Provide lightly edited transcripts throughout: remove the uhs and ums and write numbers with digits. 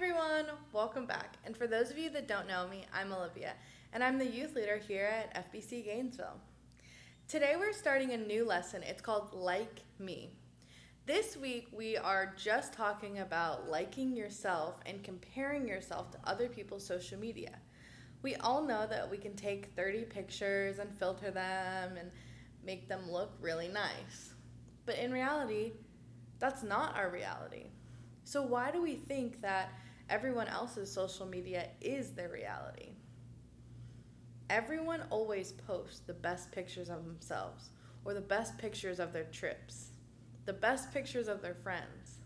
everyone, welcome back. And for those of you that don't know me, I'm Olivia, and I'm the youth leader here at FBC Gainesville. Today we're starting a new lesson. It's called Like Me. This week we are just talking about liking yourself and comparing yourself to other people's social media. We all know that we can take 30 pictures and filter them and make them look really nice. But in reality, that's not our reality. So why do we think that everyone else's social media is their reality? Everyone always posts the best pictures of themselves, or the best pictures of their trips, the best pictures of their friends.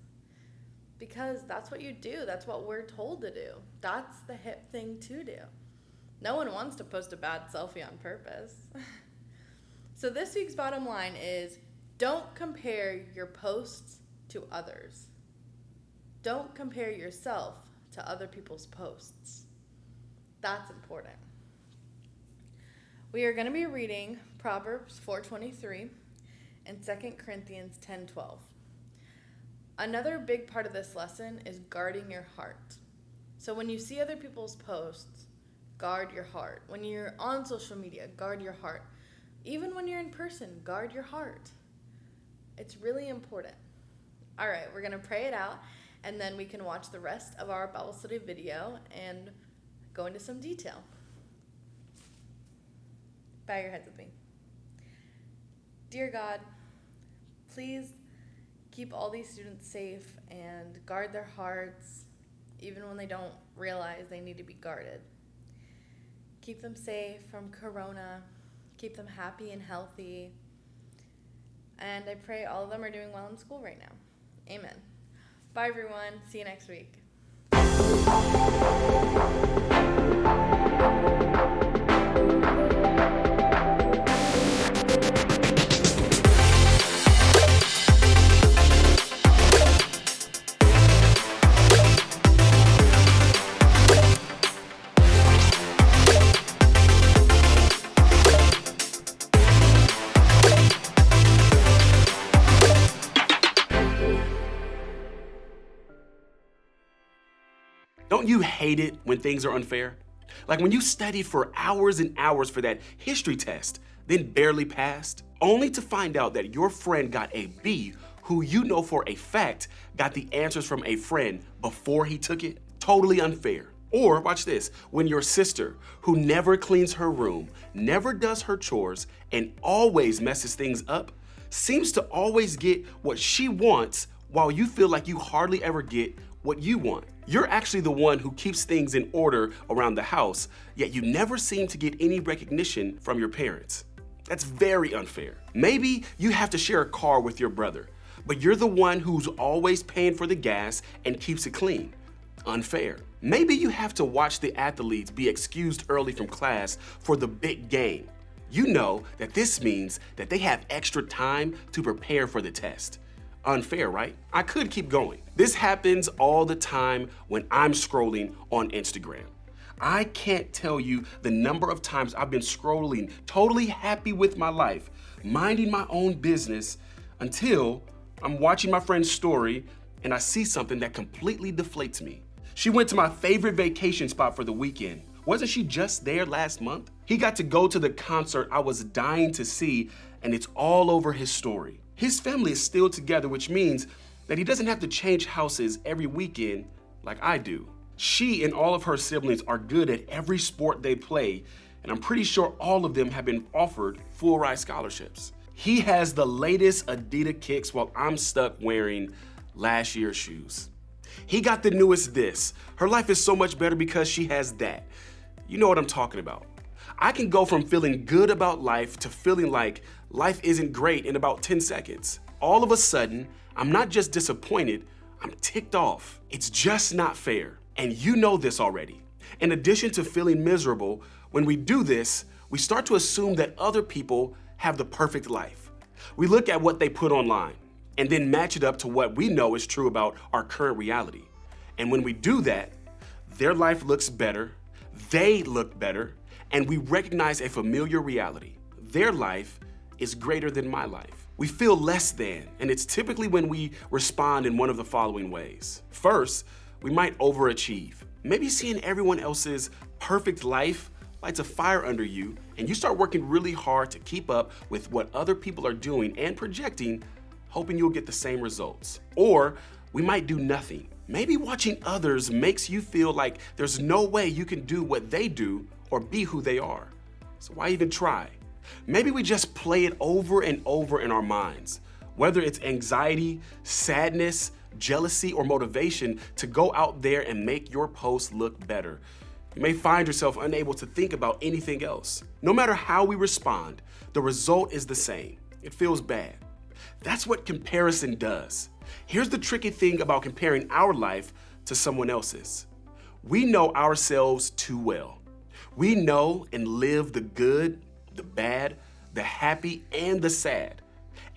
Because that's what you do. That's what we're told to do. That's the hip thing to do. No one wants to post a bad selfie on purpose. So this week's bottom line is, don't compare your posts to others. Don't compare yourself to other people's posts. That's important. We are going to be reading Proverbs 4:23 and 2 Corinthians 10:12. Another big part of this lesson is guarding your heart. So when you see other people's posts, guard your heart. When you're on social media, guard your heart. Even when you're in person, guard your heart. It's really important. All right, we're going to pray it out, and then we can watch the rest of our Bible study video and go into some detail. Bow your heads with me. Dear God, please keep all these students safe and guard their hearts, even when they don't realize they need to be guarded. Keep them safe from corona. Keep them happy and healthy. And I pray all of them are doing well in school right now. Amen. Bye, everyone. See you next week. Don't you hate it when things are unfair? Like when you studied for hours and hours for that history test, then barely passed, only to find out that your friend got a B who you know for a fact got the answers from a friend before he took it? Totally unfair. Or watch this, when your sister, who never cleans her room, never does her chores, and always messes things up, seems to always get what she wants while you feel like you hardly ever get what you want. You're actually the one who keeps things in order around the house, yet you never seem to get any recognition from your parents. That's very unfair. Maybe you have to share a car with your brother, but you're the one who's always paying for the gas and keeps it clean. Unfair. Maybe you have to watch the athletes be excused early from class for the big game. You know that this means that they have extra time to prepare for the test. Unfair, right? I could keep going. This happens all the time when I'm scrolling on Instagram. I can't tell you the number of times I've been scrolling, totally happy with my life, minding my own business, until I'm watching my friend's story and I see something that completely deflates me. She went to my favorite vacation spot for the weekend. Wasn't she just there last month? He got to go to the concert I was dying to see, and it's all over his story. His family is still together, which means that he doesn't have to change houses every weekend like I do. She and all of her siblings are good at every sport they play, and I'm pretty sure all of them have been offered full ride scholarships. He has the latest Adidas kicks while I'm stuck wearing last year's shoes. He got the newest this. Her life is so much better because she has that. You know what I'm talking about. I can go from feeling good about life to feeling like life isn't great in about 10 seconds. All of a sudden, I'm not just disappointed, I'm ticked off. It's just not fair. And you know this already. In addition to feeling miserable, when we do this, we start to assume that other people have the perfect life. We look at what they put online and then match it up to what we know is true about our current reality. And when we do that, their life looks better, they look better, and we recognize a familiar reality. Their life is greater than my life. We feel less than, and it's typically when we respond in one of the following ways. First, we might overachieve. Maybe seeing everyone else's perfect life lights a fire under you, and you start working really hard to keep up with what other people are doing and projecting, hoping you'll get the same results. Or we might do nothing. Maybe watching others makes you feel like there's no way you can do what they do or be who they are. So why even try? Maybe we just play it over and over in our minds, whether it's anxiety, sadness, jealousy, or motivation to go out there and make your post look better. You may find yourself unable to think about anything else. No matter how we respond, the result is the same. It feels bad. That's what comparison does. Here's the tricky thing about comparing our life to someone else's. We know ourselves too well. We know and live the good, the bad, the happy, and the sad.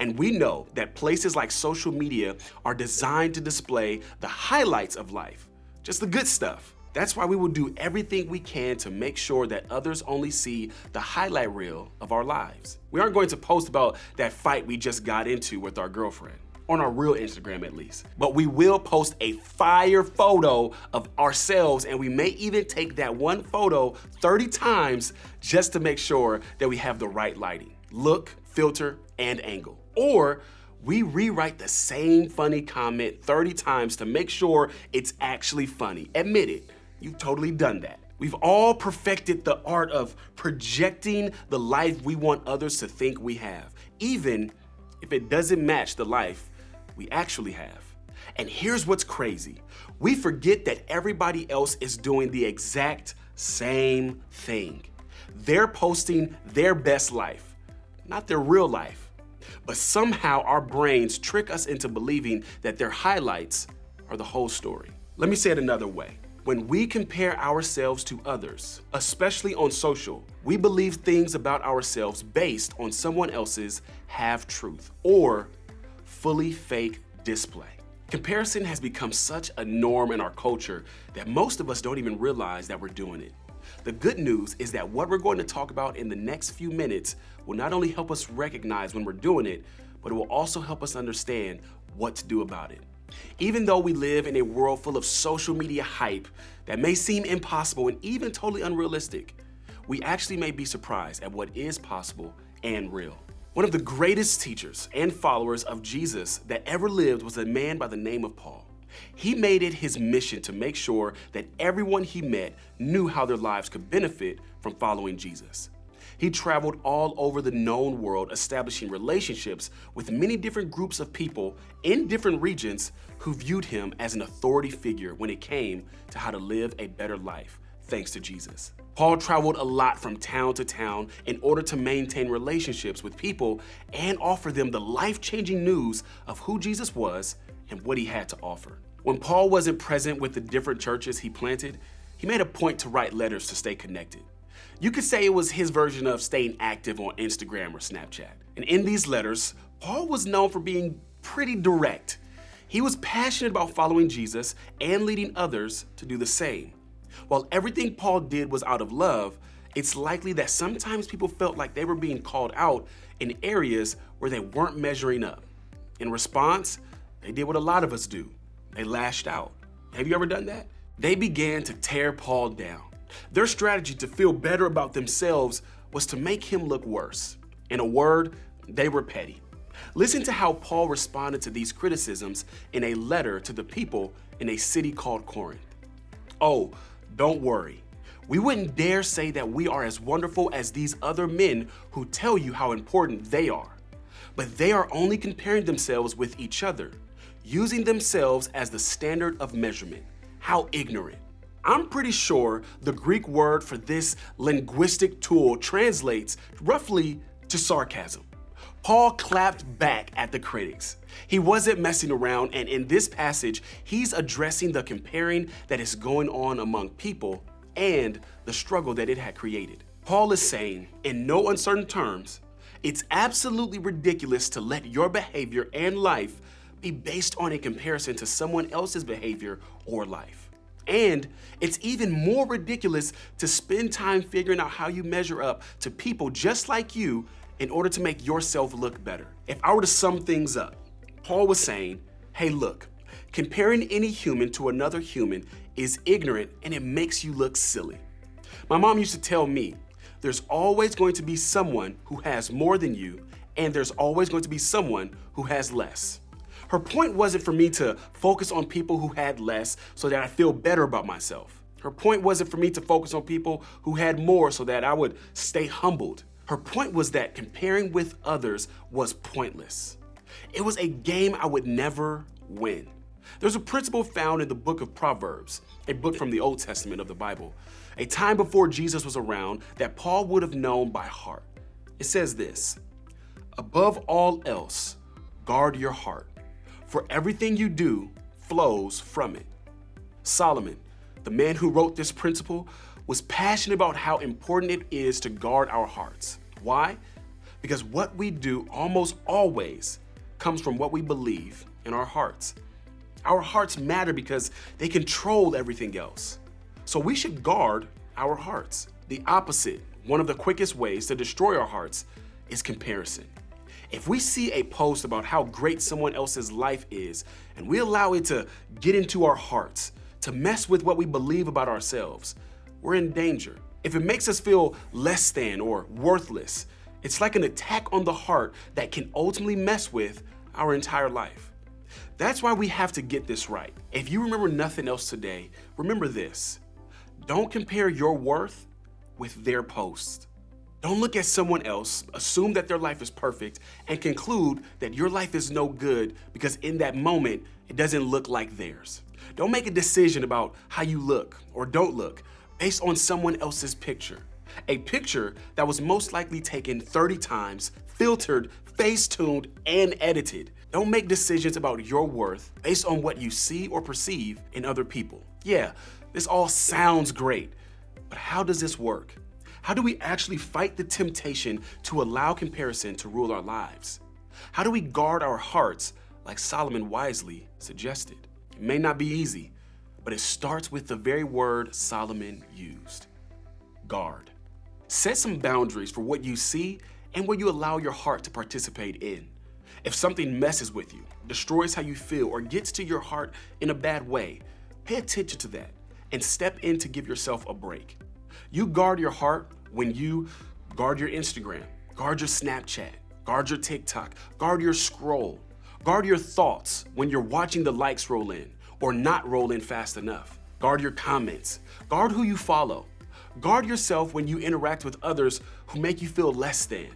And we know that places like social media are designed to display the highlights of life, just the good stuff. That's why we will do everything we can to make sure that others only see the highlight reel of our lives. We aren't going to post about that fight we just got into with our girlfriend, on our real Instagram at least. But we will post a fire photo of ourselves, and we may even take that one photo 30 times just to make sure that we have the right lighting, look, filter, and angle. Or we rewrite the same funny comment 30 times to make sure it's actually funny. Admit it, you've totally done that. We've all perfected the art of projecting the life we want others to think we have, even if it doesn't match the life we actually have. And here's what's crazy. We forget that everybody else is doing the exact same thing. They're posting their best life, not their real life. But somehow our brains trick us into believing that their highlights are the whole story. Let me say it another way. When we compare ourselves to others, especially on social, we believe things about ourselves based on someone else's half-truth or fully fake display. Comparison has become such a norm in our culture that most of us don't even realize that we're doing it. The good news is that what we're going to talk about in the next few minutes will not only help us recognize when we're doing it, but it will also help us understand what to do about it. Even though we live in a world full of social media hype that may seem impossible and even totally unrealistic, we actually may be surprised at what is possible and real. One of the greatest teachers and followers of Jesus that ever lived was a man by the name of Paul. He made it his mission to make sure that everyone he met knew how their lives could benefit from following Jesus. He traveled all over the known world, establishing relationships with many different groups of people in different regions who viewed him as an authority figure when it came to how to live a better life, thanks to Jesus. Paul traveled a lot from town to town in order to maintain relationships with people and offer them the life-changing news of who Jesus was and what he had to offer. When Paul wasn't present with the different churches he planted, he made a point to write letters to stay connected. You could say it was his version of staying active on Instagram or Snapchat. And in these letters, Paul was known for being pretty direct. He was passionate about following Jesus and leading others to do the same. While everything Paul did was out of love, it's likely that sometimes people felt like they were being called out in areas where they weren't measuring up. In response, they did what a lot of us do. They lashed out. Have you ever done that? They began to tear Paul down. Their strategy to feel better about themselves was to make him look worse. In a word, they were petty. Listen to how Paul responded to these criticisms in a letter to the people in a city called Corinth. "Oh, don't worry. We wouldn't dare say that we are as wonderful as these other men who tell you how important they are. But they are only comparing themselves with each other, using themselves as the standard of measurement. How ignorant." I'm pretty sure the Greek word for this linguistic tool translates roughly to sarcasm. Paul clapped back at the critics. He wasn't messing around, and in this passage, he's addressing the comparing that is going on among people and the struggle that it had created. Paul is saying, in no uncertain terms, it's absolutely ridiculous to let your behavior and life be based on a comparison to someone else's behavior or life. And it's even more ridiculous to spend time figuring out how you measure up to people just like you in order to make yourself look better. If I were to sum things up, Paul was saying, hey, look, Comparing any human to another human is ignorant and it makes you look silly. My mom used to tell me, there's always going to be someone who has more than you, and there's always going to be someone who has less. Her point wasn't for me to focus on people who had less so that I feel better about myself. Her point wasn't for me to focus on people who had more so that I would stay humbled. Her point was that comparing with others was pointless. It was a game I would never win. There's a principle found in the book of Proverbs, a book from the Old Testament of the Bible, a time before Jesus was around that Paul would have known by heart. It says this, "Above all else, guard your heart, for everything you do flows from it." Solomon, the man who wrote this principle, was passionate about how important it is to guard our hearts. Why? Because what we do almost always comes from what we believe in our hearts. Our hearts matter because they control everything else. So we should guard our hearts. The opposite, one of the quickest ways to destroy our hearts, is comparison. If we see a post about how great someone else's life is, and we allow it to get into our hearts, to mess with what we believe about ourselves, we're in danger. If it makes us feel less than or worthless, it's like an attack on the heart that can ultimately mess with our entire life. That's why we have to get this right. If you remember nothing else today, remember this. Don't compare your worth with their post. Don't look at someone else, assume that their life is perfect, and conclude that your life is no good because in that moment, it doesn't look like theirs. Don't make a decision about how you look or don't look based on someone else's picture. A picture that was most likely taken 30 times, filtered, face-tuned, and edited. Don't make decisions about your worth based on what you see or perceive in other people. Yeah, this all sounds great, but how does this work? How do we actually fight the temptation to allow comparison to rule our lives? How do we guard our hearts like Solomon wisely suggested? It may not be easy, but it starts with the very word Solomon used, guard. Set some boundaries for what you see and what you allow your heart to participate in. If something messes with you, destroys how you feel, or gets to your heart in a bad way, pay attention to that and step in to give yourself a break. You guard your heart when you guard your Instagram, guard your Snapchat, guard your TikTok, guard your scroll, guard your thoughts when you're watching the likes roll in or not roll in fast enough. Guard your comments, guard who you follow. Guard yourself when you interact with others who make you feel less than.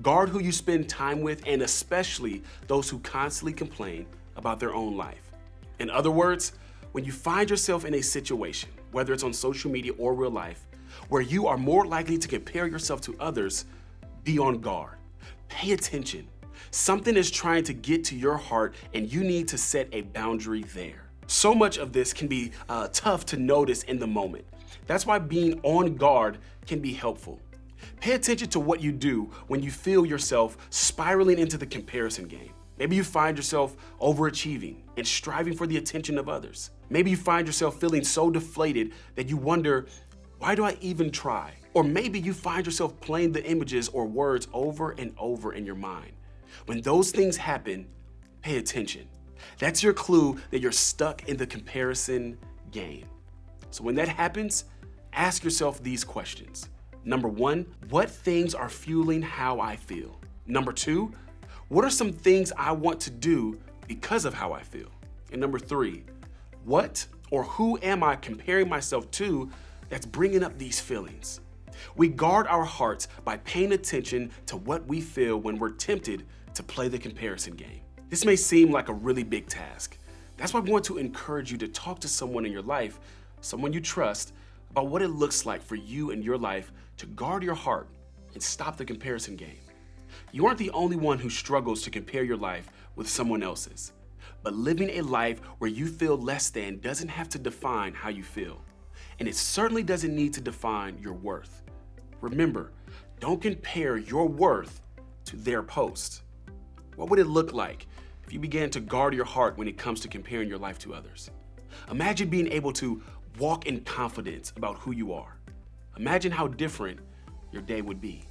Guard who you spend time with, and especially those who constantly complain about their own life. In other words, when you find yourself in a situation, whether it's on social media or real life, where you are more likely to compare yourself to others, be on guard. Pay attention. Something is trying to get to your heart and you need to set a boundary there. So much of this can be tough to notice in the moment. That's why being on guard can be helpful. Pay attention to what you do when you feel yourself spiraling into the comparison game. Maybe you find yourself overachieving and striving for the attention of others. Maybe you find yourself feeling so deflated that you wonder, why do I even try? Or maybe you find yourself playing the images or words over and over in your mind. When those things happen, pay attention. That's your clue that you're stuck in the comparison game. So when that happens, ask yourself these questions. Number 1, what things are fueling how I feel? Number 2, what are some things I want to do because of how I feel? And number 3, what or who am I comparing myself to that's bringing up these feelings? We guard our hearts by paying attention to what we feel when we're tempted to play the comparison game. This may seem like a really big task. That's why we want to encourage you to talk to someone in your life, someone you trust, about what it looks like for you and your life to guard your heart and stop the comparison game. You aren't the only one who struggles to compare your life with someone else's, but living a life where you feel less than doesn't have to define how you feel, and it certainly doesn't need to define your worth. Remember, don't compare your worth to their post. What would it look like if you began to guard your heart when it comes to comparing your life to others? Imagine being able to walk in confidence about who you are. Imagine how different your day would be.